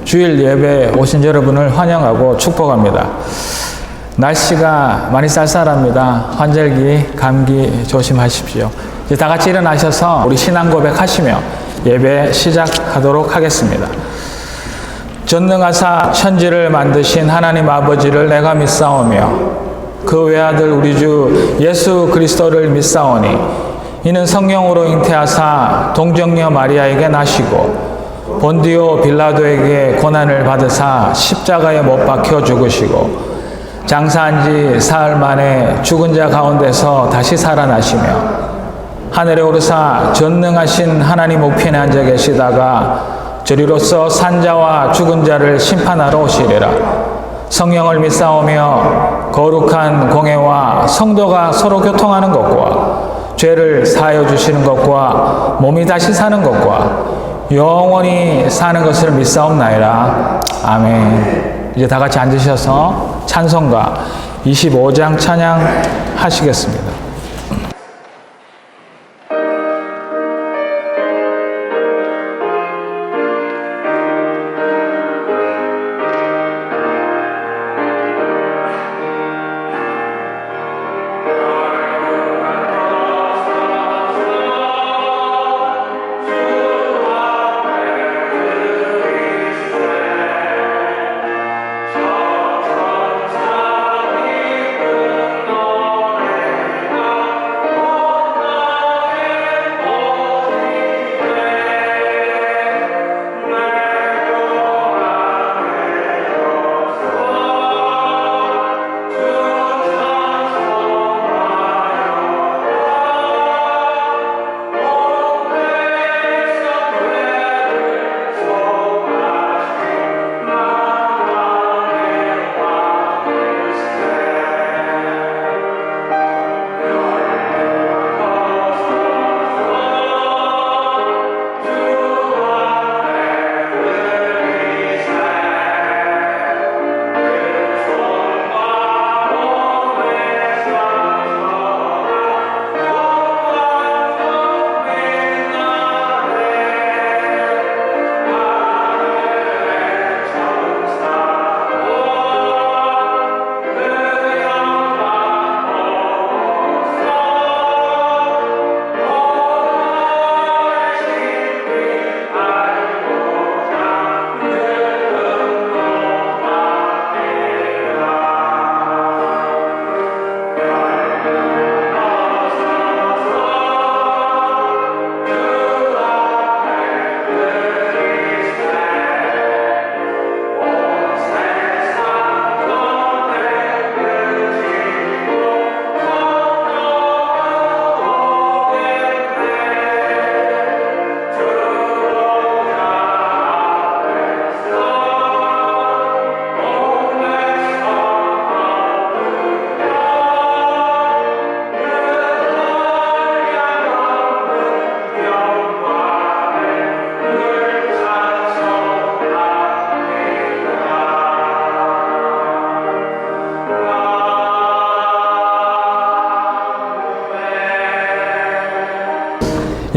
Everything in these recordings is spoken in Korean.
주일 예배에 오신 여러분을 환영하고 축복합니다. 날씨가 많이 쌀쌀합니다. 환절기, 감기 조심하십시오. 이제 다 같이 일어나셔서 우리 신앙 고백하시며 예배 시작하도록 하겠습니다. 전능하사 천지를 만드신 하나님 아버지를 내가 믿사오며 그 외아들 우리 주 예수 그리스도를 믿사오니 이는 성령으로 잉태하사 동정녀 마리아에게 나시고 본디오 빌라도에게 고난을 받으사 십자가에 못 박혀 죽으시고 장사한 지 사흘 만에 죽은 자 가운데서 다시 살아나시며 하늘에 오르사 전능하신 하나님 우편에 앉아 계시다가 저리로서 산자와 죽은 자를 심판하러 오시리라. 성령을 믿사오며 거룩한 공회와 성도가 서로 교통하는 것과 죄를 사하여 주시는 것과 몸이 다시 사는 것과 영원히 사는 것을 믿사옵나이다. 아멘. 이제 다 같이 앉으셔서 찬송가 25장 찬양 하시겠습니다.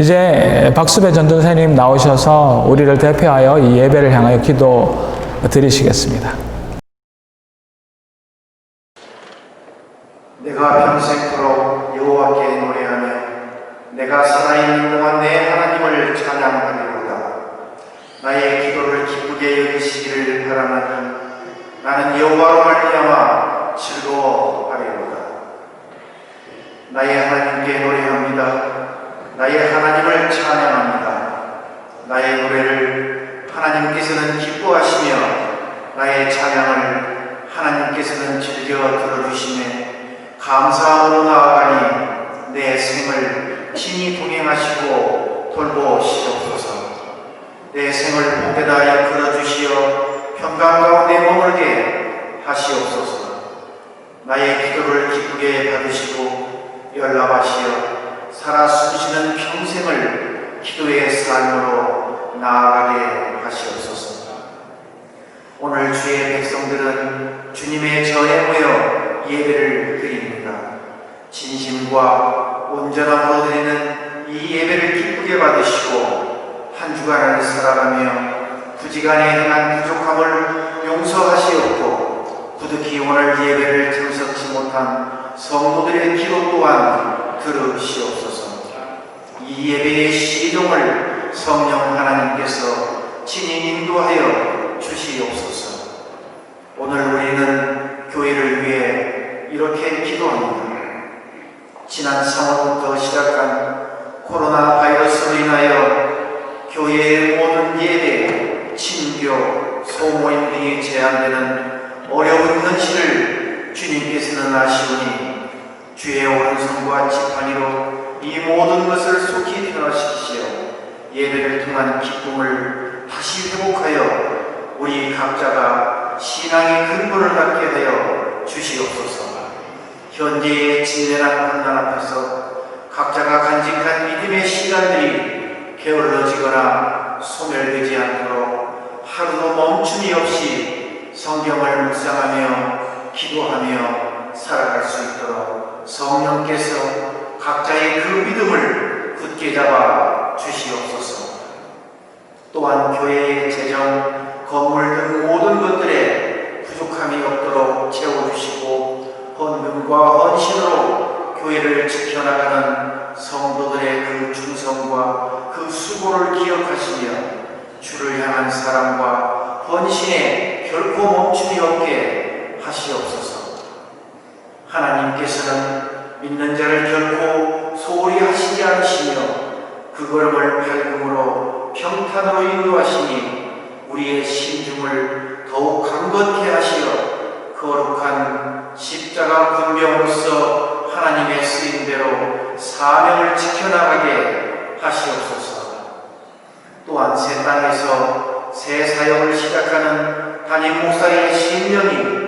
이제 박수배 전도사님 나오셔서 우리를 대표하여 이 예배를 향하여 기도 드리시겠습니다. 내가 평생토록 여호와께 노래하며 내가 살아있는 동안 내 하나님을 찬양하리로다. 나의 기도를 기쁘게 여기시기를 바라나니 나는 여호와로 말미암아 즐거워하리로다. 나의 하나님께 노래합니다. 나의 하나님을 찬양합니다. 나의 노래를 하나님께서는 기뻐하시며 나의 찬양을 하나님께서는 즐겨 들어주시네 감사함으로 나아가니 내 생을 친히 동행하시고 돌보시옵소서. 내 생을 복되다 이끌어주시어 평강 가운데 머물게 하시옵소서. 나의 기도를 기쁘게 받으시고 연락하시어 살아 숨쉬는 평생을 기도의 삶으로 나아가게 하시옵소서. 오늘 주의 백성들은 주님의 전에 모여 예배를 드립니다. 진심과 온전함으로 드리는 이 예배를 기쁘게 받으시고 한 주간을 살아가며 부지간에 행한 부족함을 용서하시옵고 부득이 오늘 예배를 참석치 못한 성도들의 기도 또한 들으시옵소서. 이 예배의 시종을 성령 하나님께서 친히 인도하여 주시옵소서. 오늘 우리는 교회를 위해 이렇게 기도합니다. 지난 3월부터 시작한 코로나 바이러스로 인하여 교회의 모든 예배, 친교, 소모임 등이 제한되는 어려운 현실을 주님께서는 아시오니 주의 오른손과 지팡이로 이 모든 것을 속히 변화시키시어 예배를 통한 기쁨을 다시 회복하여 우리 각자가 신앙의 근본을 갖게 하여 주시옵소서. 현재의 진련한困난 앞에서 각자가 간직한 믿음의 시간들이 게을러지거나 소멸되지 않도록 하루도 멈춤이 없이 성경을 묵상하며 기도하며 살아갈 수 있도록 성령께서 각자의 그 믿음을 굳게 잡아 주시옵소서. 또한 교회의 재정, 건물 등 모든 것들에 부족함이 없도록 채워주시고 헌금과 헌신으로 교회를 지켜나가는 성도들의 그 충성과 그 수고를 기억하시며 주를 향한 사랑과 헌신에 결코 멈춤이 없게 하시옵소서. 하나님께서는 믿는 자를 결코 소홀히 하시지 않으시며 그 걸음을 밝음으로 평탄으로 인도하시니 우리의 신중을 더욱 강건케 하시어 거룩한 십자가 군병으로서 하나님의 쓰임대로 사명을 지켜나가게 하시옵소서. 또한 새 땅에서 새 사역을 시작하는 담임 목사의 신명이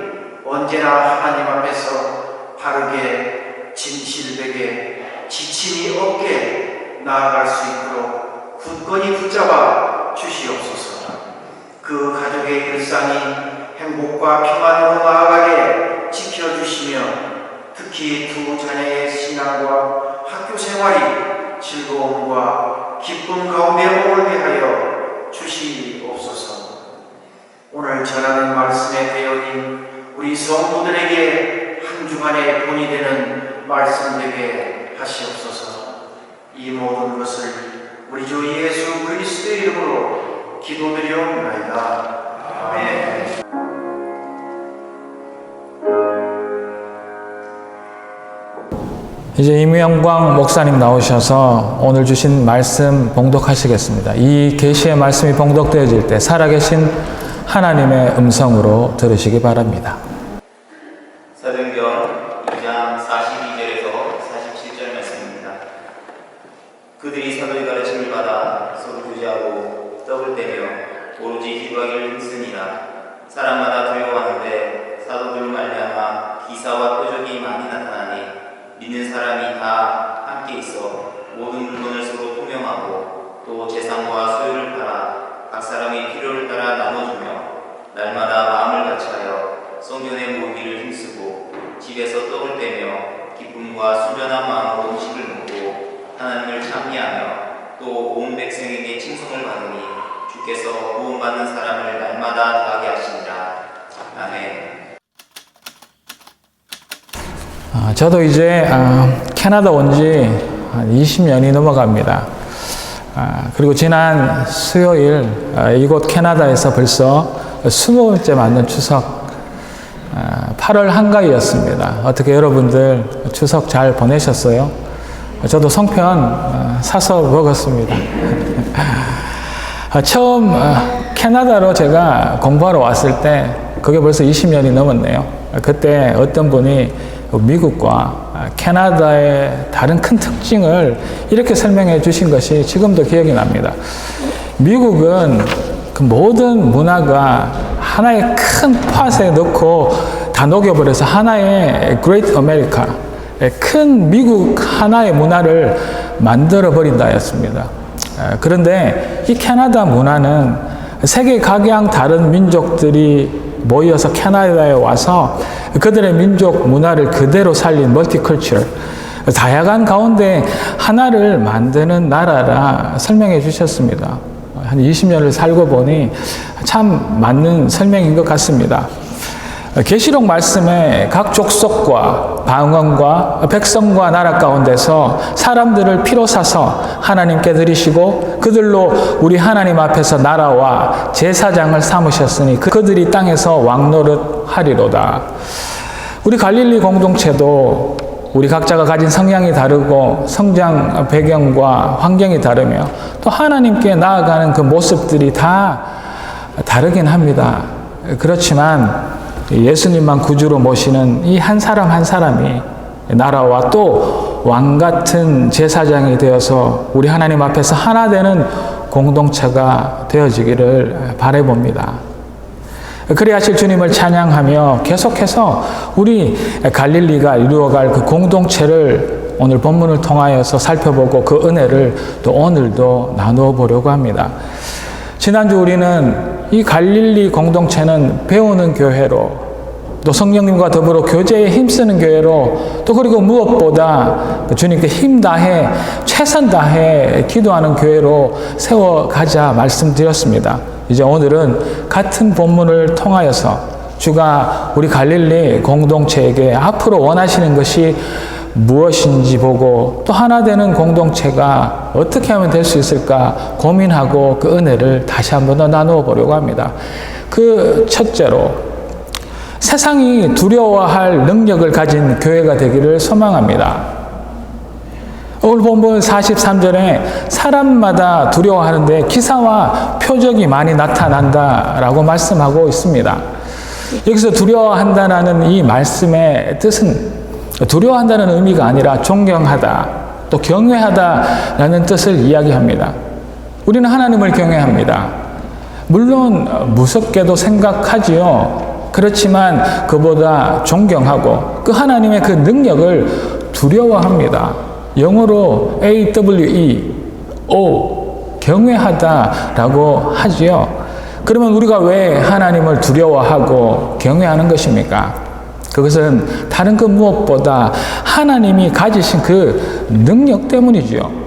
언제나 하나님 앞에서 바르게 진실되게 지침이 없게 나아갈 수 있도록 굳건히 붙잡아 주시옵소서. 그 가족의 일상이 행복과 평안으로 나아가게 지켜주시며 특히 두 자녀의 신앙과 학교 생활이 즐거움과 기쁨 가운데 머물게 하여 주시옵소서. 오늘 전하는 말씀의 대역인 우리 성도들에게 한 주간의 본이 되는 말씀 되게 하시옵소서. 이 모든 것을 우리 주 예수 그리스도의 이름으로 기도드리옵나이다. 아멘. 이제 임영광 목사님 나오셔서 오늘 주신 말씀 봉독하시겠습니다. 이 계시의 말씀이 봉독되어질 때 살아계신 하나님의 음성으로 들으시기 바랍니다. 사도행전 2장 42절에서 47절 말씀입니다. 그들이 사도의 가르침을 받아 서로 교제하고 떡을 떼며 오로지 기도하기를 힘쓰니라. 사람마다 두려워하는데 사도들 말미암아 기사와 표적이 많이 나타나니 믿는 사람이 다 함께 있어 모든 물건을 서로 통용하고 또 재산과 소유를 팔아 각 사람의 필요를 따라 나눠주며 날마다 마음을 같이하여 성전에 모이기를 힘쓰고 집에서 떡을 떼며 기쁨과 순전한 마음으로 음식을 먹고 하나님을 찬미하며 또 온 백성에게 칭송을 받으니 주께서 구원받는 사람을 날마다 더하게 하시니라. 아멘. 저도 이제 캐나다 온 지 한 20년이 넘어갑니다. 그리고 지난 수요일 이곳 캐나다에서 벌써 20번째 맞는 추석 8월 한가위였습니다. 어떻게 여러분들 추석 잘 보내셨어요? 저도 송편 사서 먹었습니다. 처음 캐나다로 제가 공부하러 왔을 때 그게 벌써 20년이 넘었네요. 그때 어떤 분이 미국과 캐나다의 다른 큰 특징을 이렇게 설명해 주신 것이 지금도 기억이 납니다. 미국은 그 모든 문화가 하나의 큰 팟에 넣고 다 녹여버려서 하나의 Great America, 큰 미국 하나의 문화를 만들어 버린다 했습니다. 그런데 이 캐나다 문화는 세계 각양 다른 민족들이 모여서 캐나다에 와서 그들의 민족 문화를 그대로 살린 멀티컬처럴, 다양한 가운데 하나를 만드는 나라라 설명해 주셨습니다. 한 20년을 살고 보니 참 맞는 설명인 것 같습니다. 계시록 말씀에 각 족속과 방언과 백성과 나라 가운데서 사람들을 피로 사서 하나님께 드리시고 그들로 우리 하나님 앞에서 나라와 제사장을 삼으셨으니 그들이 땅에서 왕노릇 하리로다. 우리 갈릴리 공동체도 우리 각자가 가진 성향이 다르고 성장 배경과 환경이 다르며 또 하나님께 나아가는 그 모습들이 다 다르긴 합니다. 그렇지만 예수님만 구주로 모시는 이 한 사람 한 사람이 나라와 또 왕 같은 제사장이 되어서 우리 하나님 앞에서 하나 되는 공동체가 되어지기를 바라봅니다. 그리하실 주님을 찬양하며 계속해서 우리 갈릴리가 이루어갈 그 공동체를 오늘 본문을 통하여서 살펴보고 그 은혜를 또 오늘도 나누어 보려고 합니다. 지난주 우리는 이 갈릴리 공동체는 배우는 교회로 또 성령님과 더불어 교제에 힘쓰는 교회로 또 그리고 무엇보다 주님께 힘 다해 최선 다해 기도하는 교회로 세워가자 말씀드렸습니다. 이제 오늘은 같은 본문을 통하여서 주가 우리 갈릴리 공동체에게 앞으로 원하시는 것이 무엇인지 보고 또 하나 되는 공동체가 어떻게 하면 될 수 있을까 고민하고 그 은혜를 다시 한번 더 나누어 보려고 합니다. 그 첫째로 세상이 두려워할 능력을 가진 교회가 되기를 소망합니다. 오늘 본문 43절에 사람마다 두려워하는데 기사와 표적이 많이 나타난다라고 말씀하고 있습니다. 여기서 두려워한다는 이 말씀의 뜻은 두려워한다는 의미가 아니라 존경하다, 또 경외하다라는 뜻을 이야기합니다. 우리는 하나님을 경외합니다. 물론 무섭게도 생각하지요. 그렇지만 그보다 존경하고 그 하나님의 그 능력을 두려워합니다. 영어로 AWE, 경외하다라고 하지요. 그러면 우리가 왜 하나님을 두려워하고 경외하는 것입니까? 그것은 다른 그 무엇보다 하나님이 가지신 그 능력 때문이지요.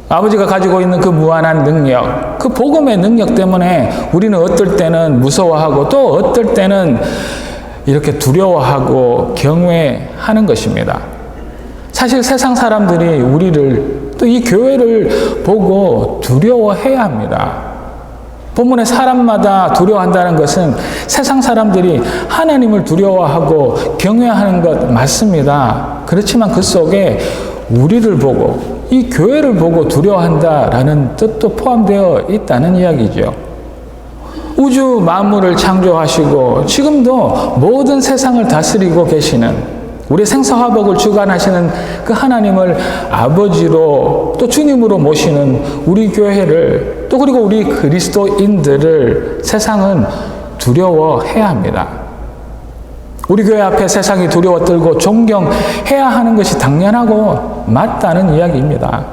아버지가 가지고 있는 그 무한한 능력, 그 복음의 능력 때문에 우리는 어떨 때는 무서워하고 또 어떨 때는 이렇게 두려워하고 경외하는 것입니다. 사실 세상 사람들이 우리를 또 이 교회를 보고 두려워해야 합니다. 본문에 사람마다 두려워한다는 것은 세상 사람들이 하나님을 두려워하고 경외하는 것 맞습니다. 그렇지만 그 속에 우리를 보고 이 교회를 보고 두려워한다라는 뜻도 포함되어 있다는 이야기죠. 우주 만물을 창조하시고 지금도 모든 세상을 다스리고 계시는 우리 생사화복을 주관하시는 그 하나님을 아버지로 또 주님으로 모시는 우리 교회를 또 그리고 우리 그리스도인들을 세상은 두려워해야 합니다. 우리 교회 앞에 세상이 두려워 떨고 존경해야 하는 것이 당연하고 맞다는 이야기입니다.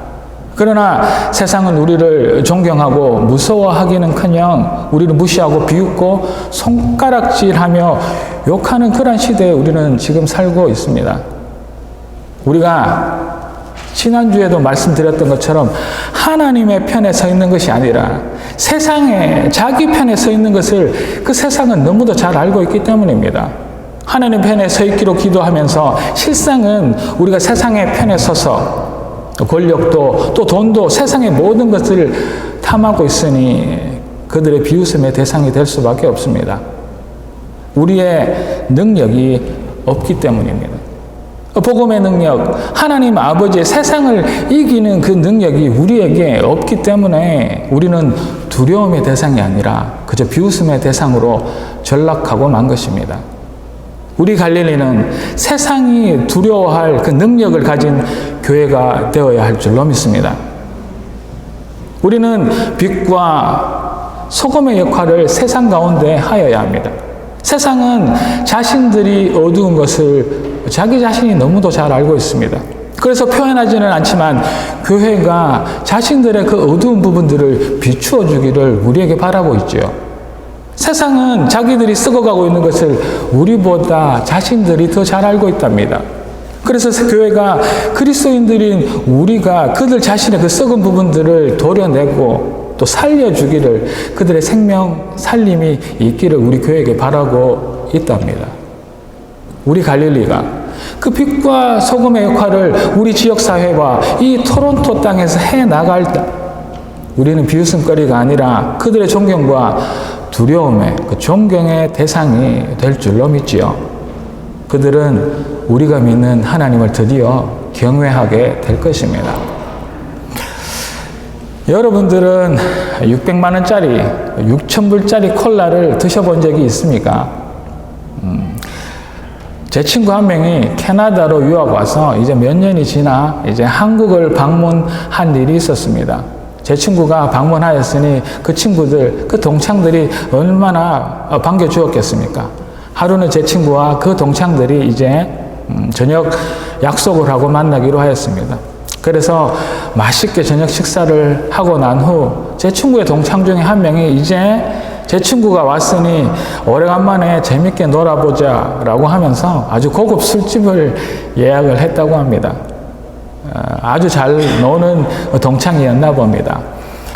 그러나 세상은 우리를 존경하고 무서워하기는커녕 우리를 무시하고 비웃고 손가락질하며 욕하는 그런 시대에 우리는 지금 살고 있습니다. 우리가 지난주에도 말씀드렸던 것처럼 하나님의 편에 서 있는 것이 아니라 세상에 자기 편에 서 있는 것을 그 세상은 너무도 잘 알고 있기 때문입니다. 하나님 편에 서 있기로 기도하면서 실상은 우리가 세상의 편에 서서 권력도 또 돈도 세상의 모든 것을 탐하고 있으니 그들의 비웃음의 대상이 될 수밖에 없습니다. 우리의 능력이 없기 때문입니다. 복음의 능력, 하나님 아버지의 세상을 이기는 그 능력이 우리에게 없기 때문에 우리는 두려움의 대상이 아니라 그저 비웃음의 대상으로 전락하고 만 것입니다. 우리 갈릴리는 세상이 두려워할 그 능력을 가진 교회가 되어야 할 줄로 믿습니다. 우리는 빛과 소금의 역할을 세상 가운데 하여야 합니다. 세상은 자신들이 어두운 것을 자기 자신이 너무도 잘 알고 있습니다. 그래서 표현하지는 않지만 교회가 자신들의 그 어두운 부분들을 비추어 주기를 우리에게 바라고 있죠. 세상은 자기들이 썩어가고 있는 것을 우리보다 자신들이 더 잘 알고 있답니다. 그래서 교회가 그리스도인들인 우리가 그들 자신의 그 썩은 부분들을 도려내고 또 살려주기를, 그들의 생명 살림이 있기를 우리 교회에게 바라고 있답니다. 우리 갈릴리가 그 빛과 소금의 역할을 우리 지역사회와 이 토론토 땅에서 해나갈 때 우리는 비웃음거리가 아니라 그들의 존경과 두려움의 그 존경의 대상이 될 줄로 믿지요. 그들은 우리가 믿는 하나님을 드디어 경외하게 될 것입니다. 여러분들은 600만 원짜리, 6,000불짜리 콜라를 드셔본 적이 있습니까? 제 친구 한 명이 캐나다로 유학 와서 이제 몇 년이 지나 이제 한국을 방문한 일이 있었습니다. 제 친구가 방문하였으니 그 친구들, 그 동창들이 얼마나 반겨주었겠습니까? 하루는 제 친구와 그 동창들이 이제 저녁 약속을 하고 만나기로 하였습니다. 그래서 맛있게 저녁 식사를 하고 난 후 제 친구의 동창 중에 한 명이 이제 제 친구가 왔으니 오래간만에 재밌게 놀아보자 라고 하면서 아주 고급 술집을 예약을 했다고 합니다. 아주 잘 노는 동창이었나 봅니다.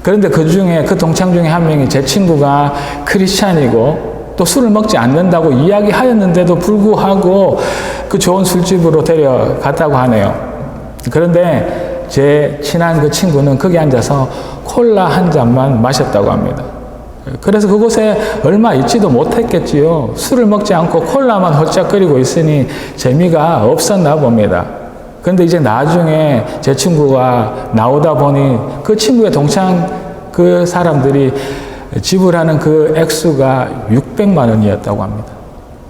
그런데 그 동창 중에 한 명이 제 친구가 크리스찬이고 또 술을 먹지 않는다고 이야기하였는데도 불구하고 그 좋은 술집으로 데려갔다고 하네요. 그런데 제 친한 그 친구는 거기 앉아서 콜라 한 잔만 마셨다고 합니다. 그래서 그곳에 얼마 있지도 못했겠지요. 술을 먹지 않고 콜라만 홀짝거리고 있으니 재미가 없었나 봅니다. 그런데 이제 나중에 제 친구가 나오다 보니 그 친구의 동창 그 사람들이 지불하는 그 액수가 600만 원이었다고 합니다.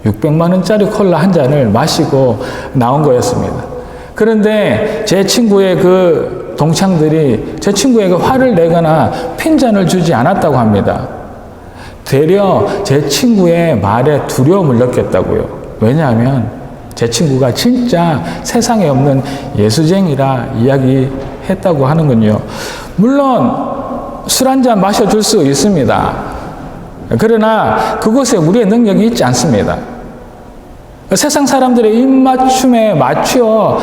600만 원짜리 콜라 한 잔을 마시고 나온 거였습니다. 그런데 제 친구의 그 동창들이 제 친구에게 화를 내거나 핀잔을 주지 않았다고 합니다. 되려 제 친구의 말에 두려움을 느꼈다고요. 왜냐하면 제 친구가 진짜 세상에 없는 예수쟁이라 이야기했다고 하는군요. 물론 술 한 잔 마셔줄 수 있습니다. 그러나 그것에 우리의 능력이 있지 않습니다. 세상 사람들의 입맞춤에 맞추어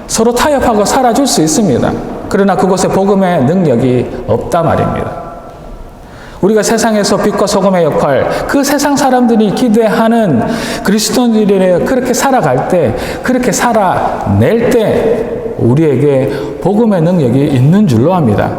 서로 타협하고 살아줄 수 있습니다. 그러나 그것에 복음의 능력이 없다 말입니다. 우리가 세상에서 빛과 소금의 역할, 그 세상 사람들이 기대하는 그리스도인들이 그렇게 살아갈 때, 그렇게 살아낼 때 우리에게 복음의 능력이 있는 줄로 압니다.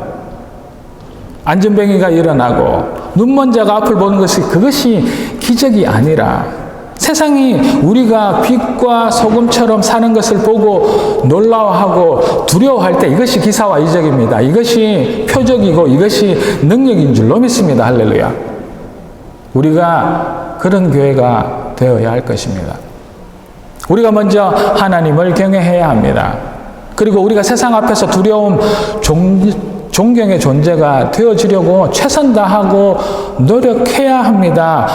안전뱅이가 일어나고 눈먼 자가 앞을 보는 그것이 기적이 아니라 세상이 우리가 빛과 소금처럼 사는 것을 보고 놀라워하고 두려워할 때 이것이 기사와 이적입니다. 이것이 표적이고 이것이 능력인 줄로 믿습니다. 할렐루야. 우리가 그런 교회가 되어야 할 것입니다. 우리가 먼저 하나님을 경외해야 합니다. 그리고 우리가 세상 앞에서 두려움, 존경의 존재가 되어지려고 최선 다하고 노력해야 합니다.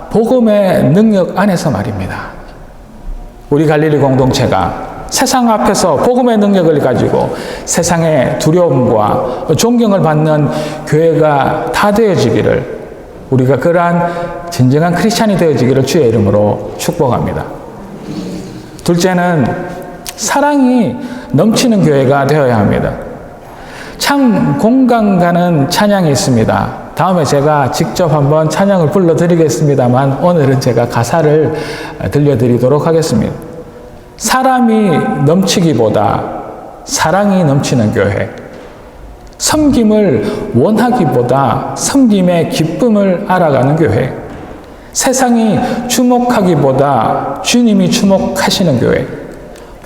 복음의 능력 안에서 말입니다. 우리 갈릴리 공동체가 세상 앞에서 복음의 능력을 가지고 세상의 두려움과 존경을 받는 교회가 다 되어지기를, 우리가 그러한 진정한 크리스찬이 되어지기를 주의 이름으로 축복합니다. 둘째는 사랑이 넘치는 교회가 되어야 합니다. 참 공감 가는 찬양이 있습니다. 다음에 제가 직접 한번 찬양을 불러드리겠습니다만 오늘은 제가 가사를 들려드리도록 하겠습니다. 사람이 넘치기보다 사랑이 넘치는 교회, 섬김을 원하기보다 섬김의 기쁨을 알아가는 교회, 세상이 주목하기보다 주님이 주목하시는 교회,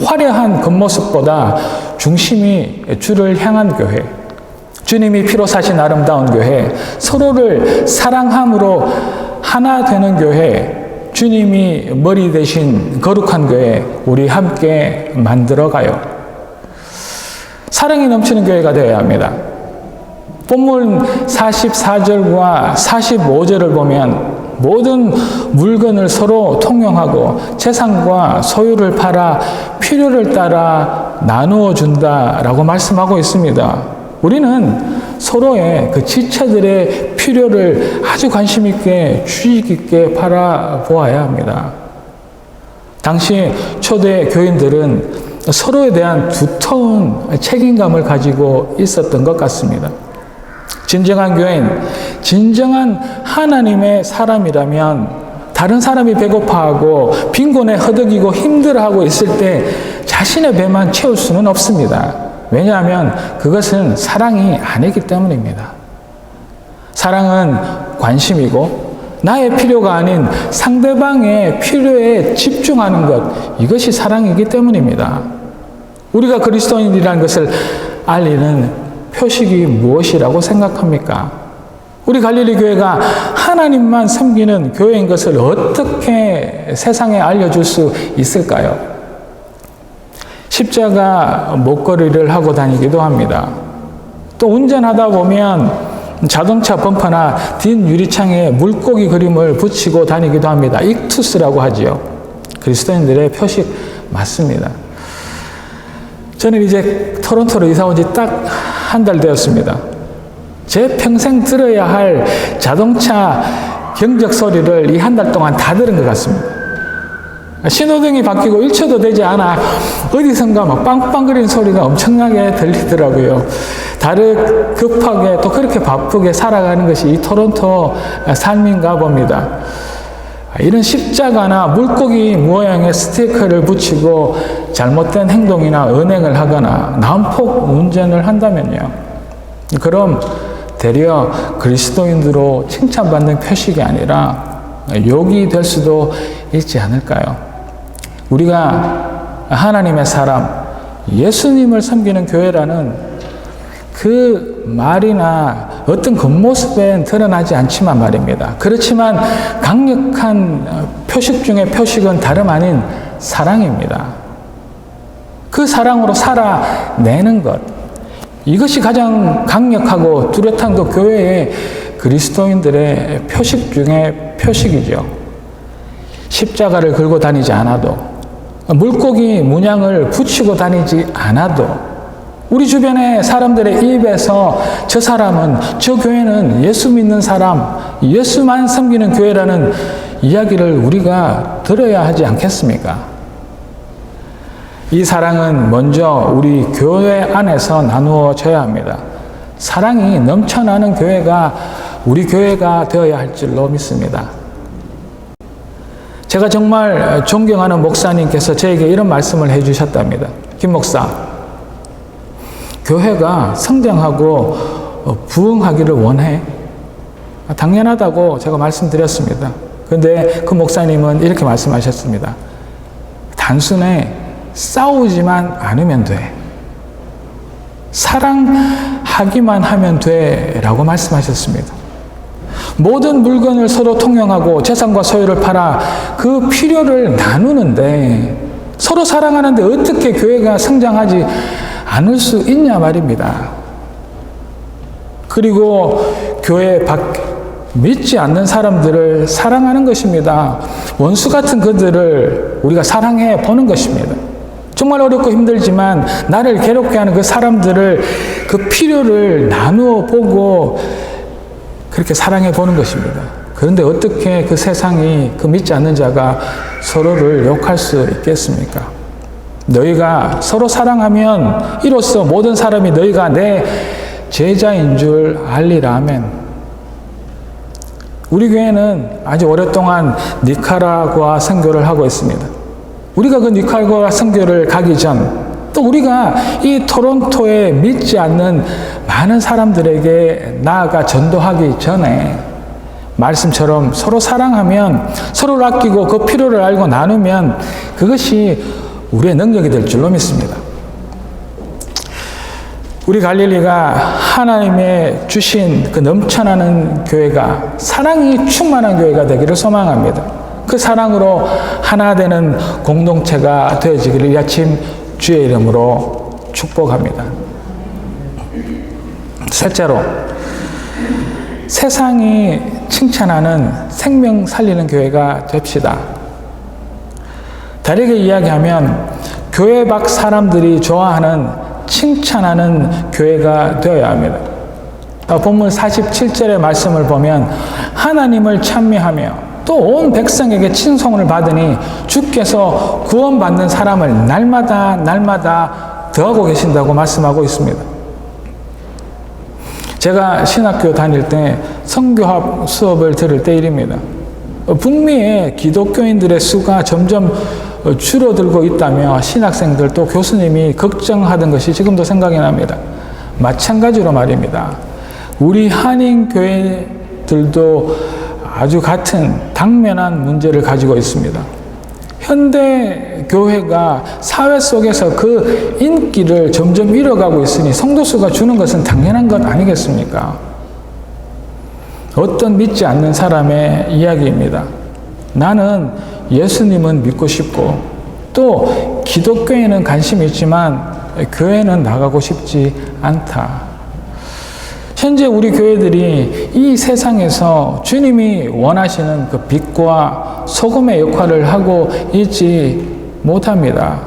화려한 겉모습보다 중심이 주를 향한 교회, 주님이 피로 사신 아름다운 교회, 서로를 사랑함으로 하나 되는 교회, 주님이 머리 대신 거룩한 교회, 우리 함께 만들어가요. 사랑이 넘치는 교회가 되어야 합니다. 본문 44절과 45절을 보면 모든 물건을 서로 통용하고 재산과 소유를 팔아 필요를 따라 나누어 준다라고 말씀하고 있습니다. 우리는 서로의 그 지체들의 필요를 아주 관심 있게 주의 깊게 바라보아야 합니다. 당시 초대 교인들은 서로에 대한 두터운 책임감을 가지고 있었던 것 같습니다. 진정한 교인, 진정한 하나님의 사람이라면 다른 사람이 배고파하고 빈곤에 허덕이고 힘들어하고 있을 때 자신의 배만 채울 수는 없습니다. 왜냐하면 그것은 사랑이 아니기 때문입니다. 사랑은 관심이고 나의 필요가 아닌 상대방의 필요에 집중하는 것, 이것이 사랑이기 때문입니다. 우리가 그리스도인이라는 것을 알리는 표식이 무엇이라고 생각합니까? 우리 갈릴리 교회가 하나님만 섬기는 교회인 것을 어떻게 세상에 알려줄 수 있을까요? 십자가 목걸이를 하고 다니기도 합니다. 또 운전하다 보면 자동차 범퍼나 뒷 유리창에 물고기 그림을 붙이고 다니기도 합니다. 익투스라고 하지요. 그리스도인들의 표식 맞습니다. 저는 이제 토론토로 이사 온 지 딱 한 달 되었습니다. 제 평생 들어야 할 자동차 경적 소리를 이 한 달 동안 다 들은 것 같습니다. 신호등이 바뀌고 1초도 되지 않아 어디선가 막 빵빵거리는 소리가 엄청나게 들리더라고요. 다들 급하게 또 그렇게 바쁘게 살아가는 것이 이 토론토 삶인가 봅니다. 이런 십자가나 물고기 모양의 스티커를 붙이고 잘못된 행동이나 은행을 하거나 난폭 운전을 한다면요. 그럼 되려 그리스도인으로 칭찬받는 표식이 아니라 욕이 될 수도 있지 않을까요? 우리가 하나님의 사람, 예수님을 섬기는 교회라는 그 말이나 어떤 겉모습엔 드러나지 않지만 말입니다. 그렇지만 강력한 표식 중의 표식은 다름 아닌 사랑입니다. 그 사랑으로 살아내는 것, 이것이 가장 강력하고 뚜렷한 그 교회의 그리스도인들의 표식 중의 표식이죠. 십자가를 걸고 다니지 않아도, 물고기 문양을 붙이고 다니지 않아도 우리 주변의 사람들의 입에서 저 사람은, 저 교회는 예수 믿는 사람, 예수만 섬기는 교회라는 이야기를 우리가 들어야 하지 않겠습니까? 이 사랑은 먼저 우리 교회 안에서 나누어져야 합니다. 사랑이 넘쳐나는 교회가 우리 교회가 되어야 할 줄로 믿습니다. 제가 정말 존경하는 목사님께서 저에게 이런 말씀을 해주셨답니다. 김 목사, 교회가 성장하고 부흥하기를 원해? 당연하다고 제가 말씀드렸습니다. 그런데 그 목사님은 이렇게 말씀하셨습니다. 단순해 싸우지만 않으면 돼. 사랑하기만 하면 돼 라고 말씀하셨습니다. 모든 물건을 서로 통용하고 재산과 소유를 팔아 그 필요를 나누는데 서로 사랑하는데 어떻게 교회가 성장하지 않을 수 있냐 말입니다. 그리고 교회 밖 믿지 않는 사람들을 사랑하는 것입니다. 원수 같은 그들을 우리가 사랑해 보는 것입니다. 정말 어렵고 힘들지만 나를 괴롭게 하는 그 사람들을 그 필요를 나누어 보고 그렇게 사랑해 보는 것입니다. 그런데 어떻게 그 세상이 그 믿지 않는 자가 서로를 욕할 수 있겠습니까? 너희가 서로 사랑하면 이로써 모든 사람이 너희가 내 제자인 줄 알리라. 아멘. 우리 교회는 아주 오랫동안 니카라구아 선교를 하고 있습니다. 우리가 그 니카라구아 선교를 가기 전 또 우리가 이 토론토에 믿지 않는 많은 사람들에게 나아가 전도하기 전에 말씀처럼 서로 사랑하면 서로를 아끼고 그 필요를 알고 나누면 그것이 우리의 능력이 될 줄로 믿습니다. 우리 갈릴리가 하나님의 주신 그 넘쳐나는 교회가 사랑이 충만한 교회가 되기를 소망합니다. 그 사랑으로 하나 되는 공동체가 되어지기를 이 아침 주의 이름으로 축복합니다. 셋째로, 세상이 칭찬하는 생명 살리는 교회가 됩시다. 다르게 이야기하면 교회 밖 사람들이 좋아하는 칭찬하는 교회가 되어야 합니다. 본문 47절의 말씀을 보면 하나님을 찬미하며 또 온 백성에게 칭송을 받으니 주께서 구원받는 사람을 날마다 더하고 계신다고 말씀하고 있습니다. 제가 신학교 다닐 때 성교합 수업을 들을 때 일입니다. 북미의 기독교인들의 수가 점점 줄어들고 있다며 신학생들 또 교수님이 걱정하던 것이 지금도 생각이 납니다. 마찬가지로 말입니다. 우리 한인교회들도 아주 같은 당면한 문제를 가지고 있습니다. 현대 교회가 사회 속에서 그 인기를 점점 잃어가고 있으니 성도수가 주는 것은 당연한 것 아니겠습니까? 어떤 믿지 않는 사람의 이야기입니다. 나는 예수님은 믿고 싶고 또 기독교에는 관심이 있지만 교회는 나가고 싶지 않다. 현재 우리 교회들이 이 세상에서 주님이 원하시는 그 빛과 소금의 역할을 하고 있지 못합니다.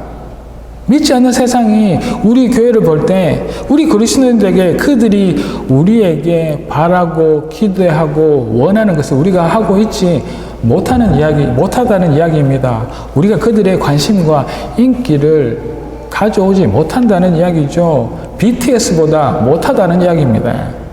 믿지 않는 세상이 우리 교회를 볼 때 우리 그리스도인들에게 그들이 우리에게 바라고 기대하고 원하는 것을 우리가 하고 있지 못하다는 이야기입니다. 우리가 그들의 관심과 인기를 가져오지 못한다는 이야기죠. BTS보다 못하다는 이야기입니다.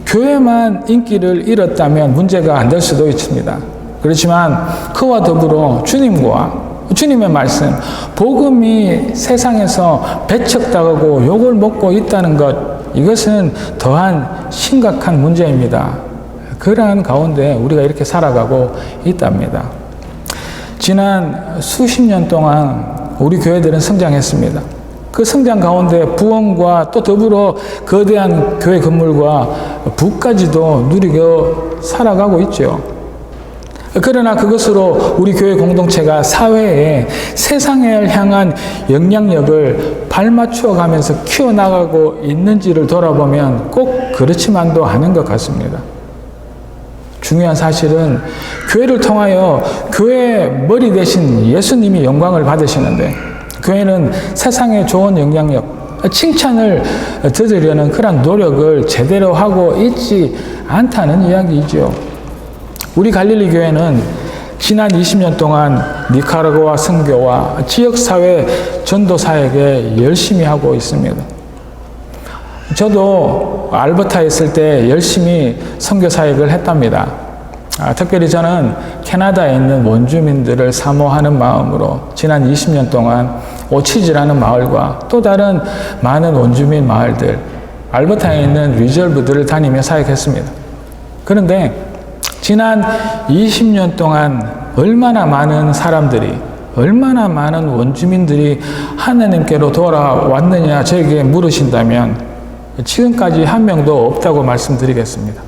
교회만 인기를 잃었다면 문제가 안 될 수도 있습니다. 그렇지만 그와 더불어 주님의 말씀, 복음이 세상에서 배척당하고 욕을 먹고 있다는 것, 이것은 더한 심각한 문제입니다. 그러한 가운데 우리가 이렇게 살아가고 있답니다. 지난 수십 년 동안 우리 교회들은 성장했습니다. 그 성장 가운데 부흥과 또 더불어 거대한 교회 건물과 부까지도 누리고 살아가고 있죠. 그러나 그것으로 우리 교회 공동체가 사회에 세상을 향한 영향력을 발맞추어 가면서 키워나가고 있는지를 돌아보면 꼭 그렇지만도 않은 것 같습니다. 중요한 사실은 교회를 통하여 교회의 머리 대신 예수님이 영광을 받으시는데 교회는 세상에 좋은 영향력, 칭찬을 얻으려는 그런 노력을 제대로 하고 있지 않다는 이야기이죠. 우리 갈릴리 교회는 지난 20년 동안 니카라구아 선교와 지역사회 전도사에게 열심히 하고 있습니다. 저도 알버타에 있을 때 열심히 선교 사역을 했답니다. 특별히 저는 캐나다에 있는 원주민들을 사모하는 마음으로 지난 20년 동안 오치즈라는 마을과 또 다른 많은 원주민 마을들, 알버타에 있는 리저브들을 다니며 사역했습니다. 그런데 지난 20년 동안 얼마나 많은 사람들이, 얼마나 많은 원주민들이 하나님께로 돌아왔느냐 저에게 물으신다면 지금까지 한 명도 없다고 말씀드리겠습니다.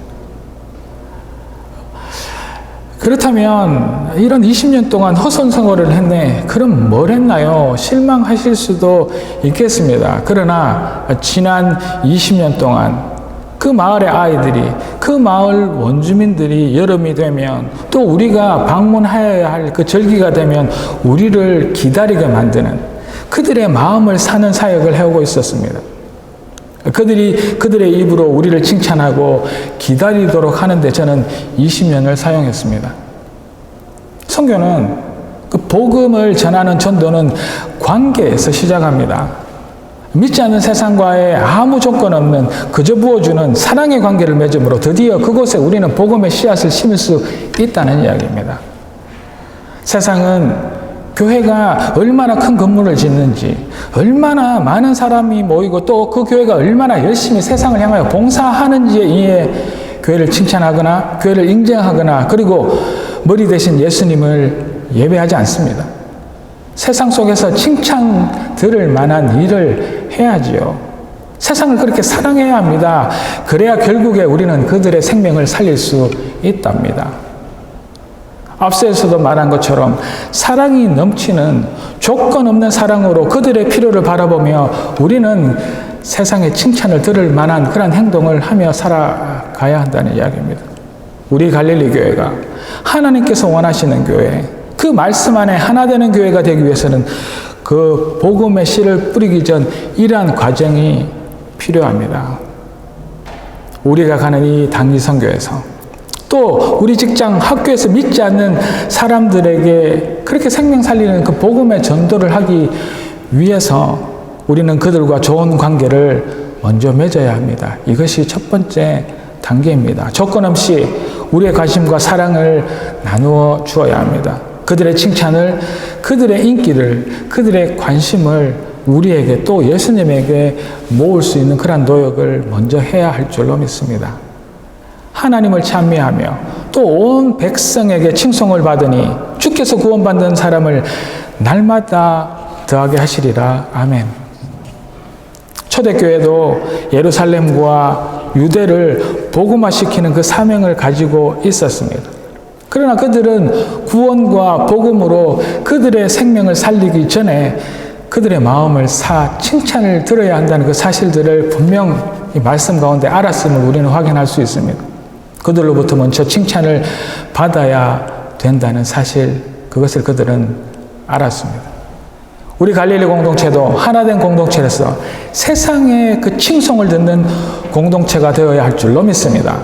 그렇다면 이런 20년 동안 허송세월을 했네. 그럼 뭘 했나요? 실망하실 수도 있겠습니다. 그러나 지난 20년 동안 그 마을의 아이들이, 그 마을 원주민들이 여름이 되면 또 우리가 방문해야 할 그 절기가 되면 우리를 기다리게 만드는 그들의 마음을 사는 사역을 해오고 있었습니다. 그들의 입으로 우리를 칭찬하고 기다리도록 하는데 저는 20년을 사용했습니다. 선교는 그 복음을 전하는 전도는 관계에서 시작합니다. 믿지 않는 세상과의 아무 조건 없는 그저 부어주는 사랑의 관계를 맺음으로 드디어 그곳에 우리는 복음의 씨앗을 심을 수 있다는 이야기입니다. 세상은 교회가 얼마나 큰 건물을 짓는지, 얼마나 많은 사람이 모이고 또 그 교회가 얼마나 열심히 세상을 향하여 봉사하는지에 의해 교회를 칭찬하거나 교회를 인정하거나 그리고 머리 대신 예수님을 예배하지 않습니다. 세상 속에서 칭찬 들을 만한 일을 해야지요. 세상을 그렇게 사랑해야 합니다. 그래야 결국에 우리는 그들의 생명을 살릴 수 있답니다. 앞서에서도 말한 것처럼 사랑이 넘치는 조건 없는 사랑으로 그들의 필요를 바라보며 우리는 세상의 칭찬을 들을 만한 그런 행동을 하며 살아가야 한다는 이야기입니다. 우리 갈릴리 교회가 하나님께서 원하시는 교회, 그 말씀 안에 하나 되는 교회가 되기 위해서는 그 복음의 씨를 뿌리기 전 이러한 과정이 필요합니다. 우리가 가는 이 단기 선교에서 또 우리 직장, 학교에서 믿지 않는 사람들에게 그렇게 생명 살리는 그 복음의 전도를 하기 위해서 우리는 그들과 좋은 관계를 먼저 맺어야 합니다. 이것이 첫 번째 단계입니다. 조건 없이 우리의 관심과 사랑을 나누어 주어야 합니다. 그들의 칭찬을, 그들의 인기를, 그들의 관심을 우리에게 또 예수님에게 모을 수 있는 그런 노력을 먼저 해야 할 줄로 믿습니다. 하나님을 찬미하며 또 온 백성에게 칭송을 받으니 주께서 구원받는 사람을 날마다 더하게 하시리라. 아멘. 초대교회도 예루살렘과 유대를 복음화시키는 그 사명을 가지고 있었습니다. 그러나 그들은 구원과 복음으로 그들의 생명을 살리기 전에 그들의 마음을 칭찬을 들어야 한다는 그 사실들을 분명 이 말씀 가운데 알았음을 우리는 확인할 수 있습니다. 그들로부터 먼저 칭찬을 받아야 된다는 사실, 그것을 그들은 알았습니다. 우리 갈릴리 공동체도 하나된 공동체로서 세상의 그 칭송을 듣는 공동체가 되어야 할 줄로 믿습니다.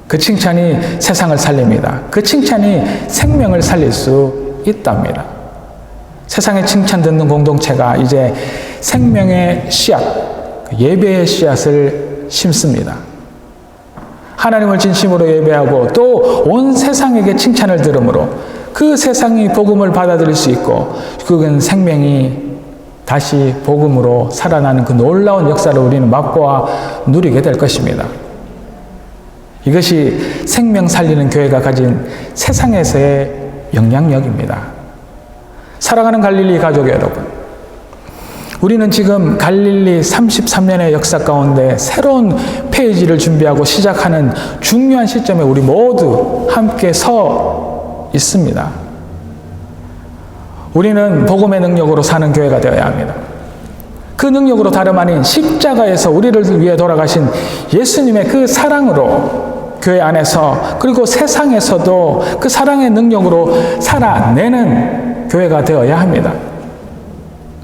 그 칭찬이 세상을 살립니다. 그 칭찬이 생명을 살릴 수 있답니다. 세상의 칭찬 듣는 공동체가 이제 생명의 씨앗, 예배의 씨앗을 심습니다. 하나님을 진심으로 예배하고 또 온 세상에게 칭찬을 들으므로 그 세상이 복음을 받아들일 수 있고 그건 생명이 다시 복음으로 살아나는 그 놀라운 역사를 우리는 맛보아 누리게 될 것입니다. 이것이 생명 살리는 교회가 가진 세상에서의 영향력입니다. 사랑하는 갈릴리 가족 여러분, 우리는 지금 갈릴리 33년의 역사 가운데 새로운 페이지를 준비하고 시작하는 중요한 시점에 우리 모두 함께 서 있습니다. 우리는 복음의 능력으로 사는 교회가 되어야 합니다. 그 능력으로 다름 아닌 십자가에서 우리를 위해 돌아가신 예수님의 그 사랑으로 교회 안에서 그리고 세상에서도 그 사랑의 능력으로 살아내는 교회가 되어야 합니다.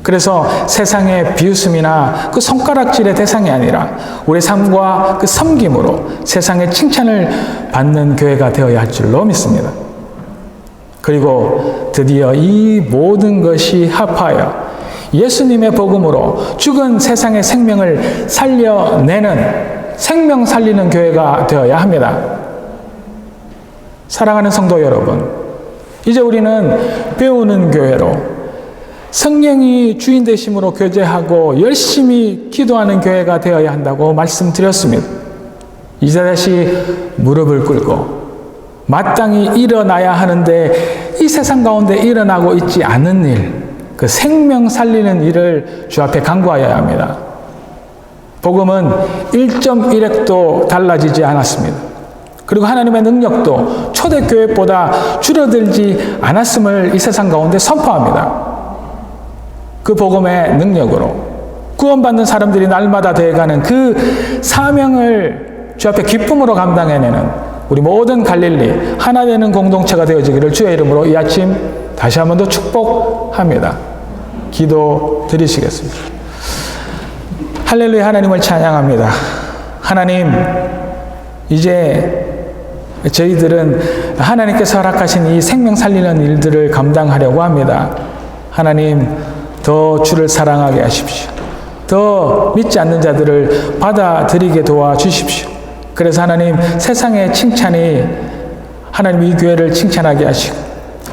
그래서 세상의 비웃음이나 그 손가락질의 대상이 아니라 우리 삶과 그 섬김으로 세상의 칭찬을 받는 교회가 되어야 할 줄로 믿습니다. 그리고 드디어 이 모든 것이 합하여 예수님의 복음으로 죽은 세상의 생명을 살려내는 생명 살리는 교회가 되어야 합니다. 사랑하는 성도 여러분, 이제 우리는 배우는 교회로 성령이 주인 되심으로 교제하고 열심히 기도하는 교회가 되어야 한다고 말씀드렸습니다. 이제 다시 무릎을 꿇고 마땅히 일어나야 하는데 이 세상 가운데 일어나고 있지 않은 일, 그 생명 살리는 일을 주 앞에 간구하여야 합니다. 복음은 1.1획도 달라지지 않았습니다. 그리고 하나님의 능력도 초대교회보다 줄어들지 않았음을 이 세상 가운데 선포합니다. 그 복음의 능력으로 구원받는 사람들이 날마다 되어가는 그 사명을 주 앞에 기쁨으로 감당해내는 우리 모든 갈릴리 하나 되는 공동체가 되어지기를 주의 이름으로 이 아침 다시 한 번 더 축복합니다. 기도 드리시겠습니다. 할렐루야. 하나님을 찬양합니다. 하나님, 이제 저희들은 하나님께서 허락하신 이 생명 살리는 일들을 감당하려고 합니다. 하나님, 더 주를 사랑하게 하십시오. 더 믿지 않는 자들을 받아들이게 도와주십시오. 그래서 하나님, 세상의 칭찬이 하나님 이 교회를 칭찬하게 하시고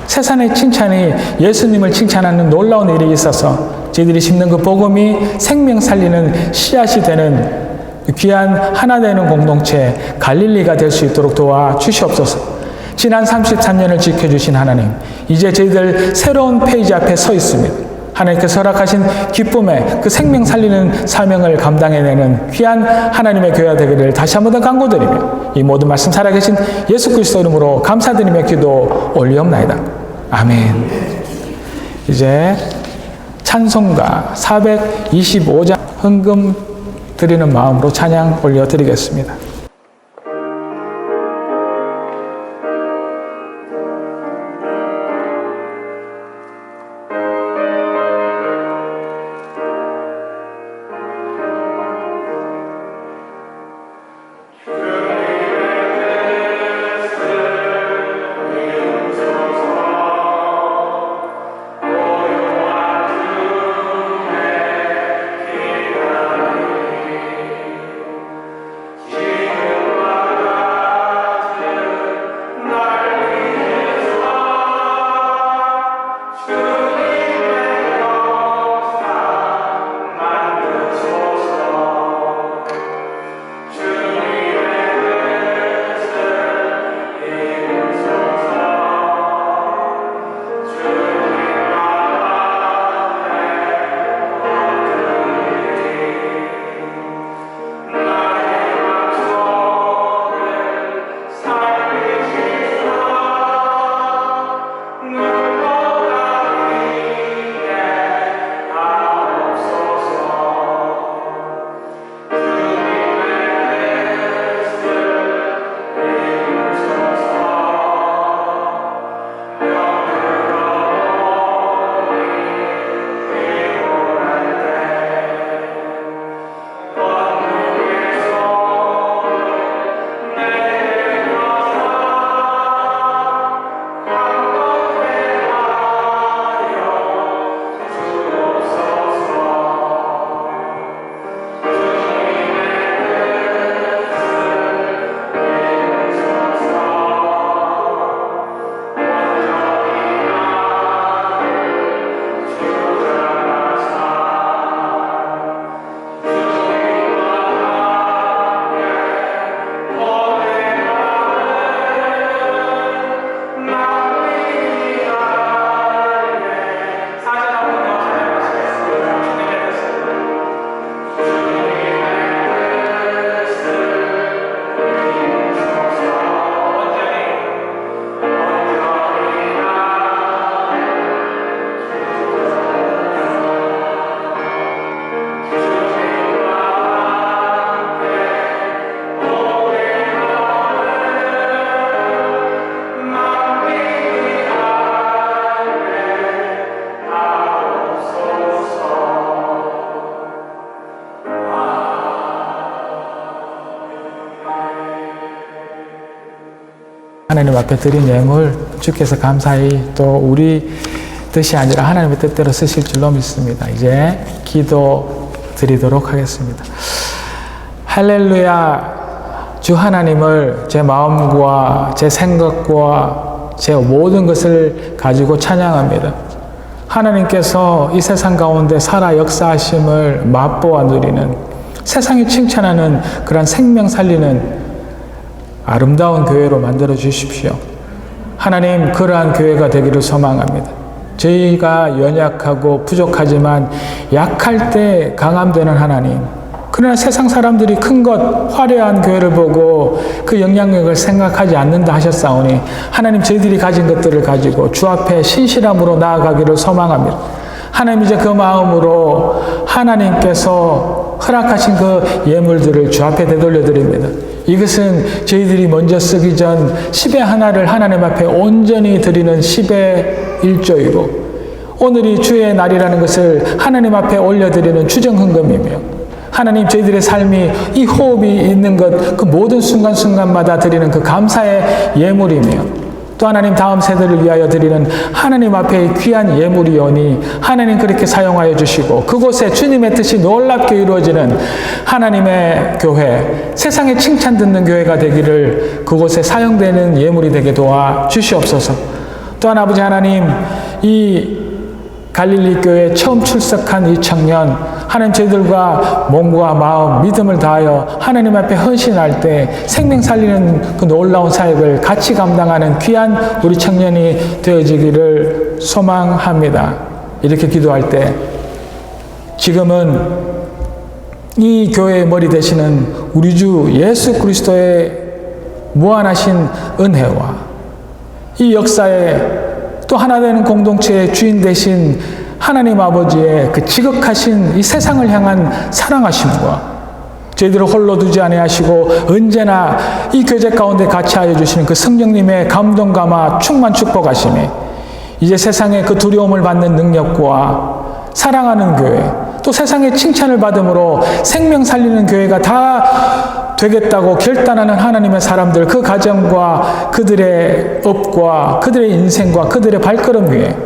세상의 칭찬이 예수님을 칭찬하는 놀라운 일이 있어서 저희들이 심는 그 복음이 생명 살리는 씨앗이 되는 귀한 하나 되는 공동체 갈릴리가 될 수 있도록 도와주시옵소서. 지난 33년을 지켜주신 하나님, 이제 저희들 새로운 페이지 앞에 서 있습니다. 하나님께서 허락하신 기쁨의 그 생명 살리는 사명을 감당해내는 귀한 하나님의 교회가 되기를 다시 한 번 더 간구드리며 이 모든 말씀 살아계신 예수 그리스도 이름으로 감사드리며 기도 올리옵나이다. 아멘. 이제 찬송가 425장 헌금 드리는 마음으로 찬양 올려드리겠습니다. 하나님 앞에 드린 예물 주께서 감사히 또 우리 뜻이 아니라 하나님의 뜻대로 쓰실 줄로 믿습니다. 이제 기도 드리도록 하겠습니다. 할렐루야. 주 하나님을 제 마음과 제 생각과 제 모든 것을 가지고 찬양합니다. 하나님께서 이 세상 가운데 살아 역사하심을 맛보아 누리는, 세상이 칭찬하는 그런 생명 살리는 아름다운 교회로 만들어 주십시오. 하나님, 그러한 교회가 되기를 소망합니다. 저희가 연약하고 부족하지만 약할 때 강함되는 하나님, 그러나 세상 사람들이 큰 것, 화려한 교회를 보고 그 영향력을 생각하지 않는다 하셨사오니 하나님, 저희들이 가진 것들을 가지고 주 앞에 신실함으로 나아가기를 소망합니다. 하나님, 이제 그 마음으로 하나님께서 허락하신 그 예물들을 주 앞에 되돌려 드립니다. 이것은 저희들이 먼저 쓰기 전 10의 하나를 하나님 앞에 온전히 드리는 10의 1조이고, 오늘이 주의 날이라는 것을 하나님 앞에 올려드리는 주정헌금이며, 하나님, 저희들의 삶이 이 호흡이 있는 것, 그 모든 순간순간마다 드리는 그 감사의 예물이며, 또 하나님, 다음 세대를 위하여 드리는 하나님 앞에 귀한 예물이오니 하나님 그렇게 사용하여 주시고, 그곳에 주님의 뜻이 놀랍게 이루어지는 하나님의 교회, 세상에 칭찬 듣는 교회가 되기를 그곳에 사용되는 예물이 되게 도와 주시옵소서. 또한 아버지 하나님, 이 갈릴리 교회에 처음 출석한 이 청년, 하나님, 저희들과 몸과 마음, 믿음을 다하여 하나님 앞에 헌신할 때 생명 살리는 그 놀라운 사역을 같이 감당하는 귀한 우리 청년이 되어지기를 소망합니다. 이렇게 기도할 때 지금은 이 교회의 머리 되시는 우리 주 예수 그리스도의 무한하신 은혜와 이 역사에 또 하나 되는 공동체의 주인 되신 하나님 아버지의 그 지극하신 이 세상을 향한 사랑하심과 저희들을 홀로 두지 아니하시고 언제나 이 교제 가운데 같이 하여 주시는 그 성령님의 감동감화 충만 축복하심이 이제 세상의 그 두려움을 받는 능력과 사랑하는 교회, 또 세상의 칭찬을 받음으로 생명 살리는 교회가 다 되겠다고 결단하는 하나님의 사람들, 그 가정과 그들의 업과 그들의 인생과 그들의 발걸음 위에,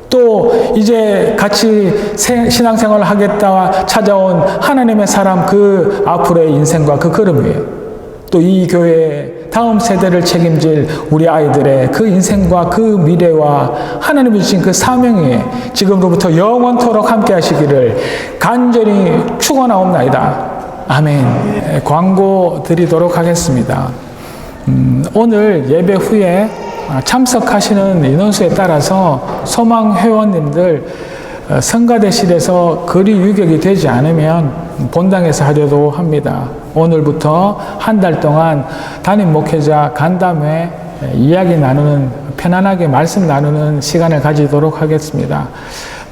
또 이제 같이 신앙생활을 하겠다 찾아온 하나님의 사람 그 앞으로의 인생과 그 걸음 위에, 또 이 교회의 다음 세대를 책임질 우리 아이들의 그 인생과 그 미래와 하나님이 주신 그 사명 위에 지금으로부터 영원토록 함께 하시기를 간절히 축원하옵나이다. 아멘. 광고 드리도록 하겠습니다. 오늘 예배 후에 참석하시는 인원수에 따라서 소망 회원님들 성가대실에서 거리 유격이 되지 않으면 본당에서 하려고 합니다. 오늘부터 한 달 동안 담임 목회자 간담회 이야기 나누는, 편안하게 말씀 나누는 시간을 가지도록 하겠습니다.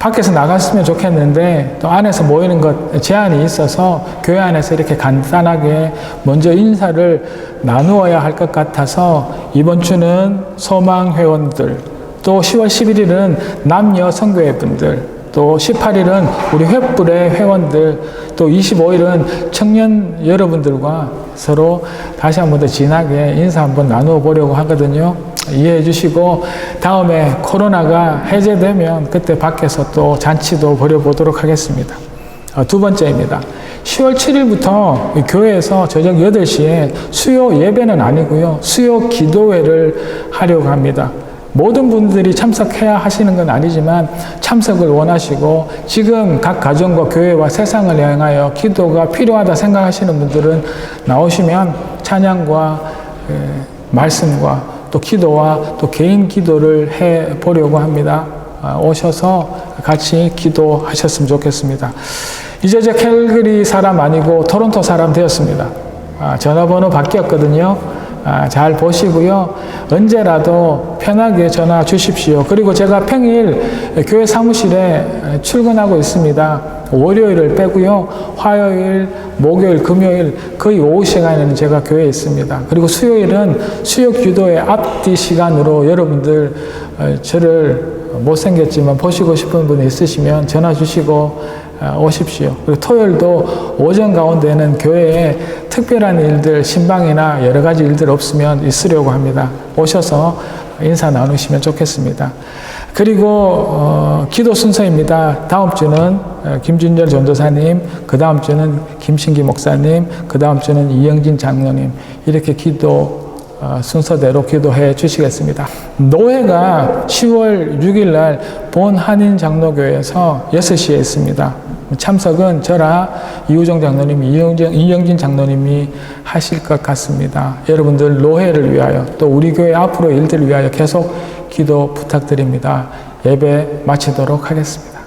밖에서 나갔으면 좋겠는데 또 안에서 모이는 것 제한이 있어서 교회 안에서 이렇게 간단하게 먼저 인사를 나누어야 할 것 같아서 이번 주는 소망 회원들, 또 10월 11일은 남녀 선교회 분들, 또 18일은 우리 횃불의 회원들, 또 25일은 청년 여러분들과 서로 다시 한 번 더 진하게 인사 한번 나누어 보려고 하거든요. 이해해 주시고 다음에 코로나가 해제되면 그때 밖에서 또 잔치도 벌여보도록 하겠습니다. 두 번째입니다. 10월 7일부터 교회에서 저녁 8시에 수요 예배는 아니고요, 수요 기도회를 하려고 합니다. 모든 분들이 참석해야 하시는 건 아니지만 참석을 원하시고 지금 각 가정과 교회와 세상을 향하여 기도가 필요하다 생각하시는 분들은 나오시면 찬양과 말씀과 또 기도와 또 개인 기도를 해 보려고 합니다. 오셔서 같이 기도하셨으면 좋겠습니다. 이제 저 캘거리 사람 아니고 토론토 사람 되었습니다. 전화번호 바뀌었거든요. 잘 보시고요. 언제라도 편하게 전화 주십시오. 그리고 제가 평일 교회 사무실에 출근하고 있습니다. 월요일을 빼고요. 화요일, 목요일, 금요일 거의 오후 시간에는 제가 교회에 있습니다. 그리고 수요일은 수요 기도의 앞뒤 시간으로 여러분들 저를 못생겼지만 보시고 싶은 분이 있으시면 전화 주시고 오십시오. 그리고 토요일도 오전 가운데는 교회에 특별한 일들, 신방이나 여러 가지 일들 없으면 있으려고 합니다. 오셔서 인사 나누시면 좋겠습니다. 그리고 기도 순서입니다. 다음 주는 김준열 전도사님, 그 다음 주는 김신기 목사님, 그 다음 주는 이영진 장로님, 이렇게 기도 순서대로 기도해 주시겠습니다. 노회가 10월 6일 날 본 한인장로교회에서 6시에 있습니다. 참석은 저랑 이우정 장로님, 이영진 장로님이 하실 것 같습니다. 여러분들 노회를 위하여 또 우리 교회 앞으로 일들을 위하여 계속 기도 부탁드립니다. 예배 마치도록 하겠습니다.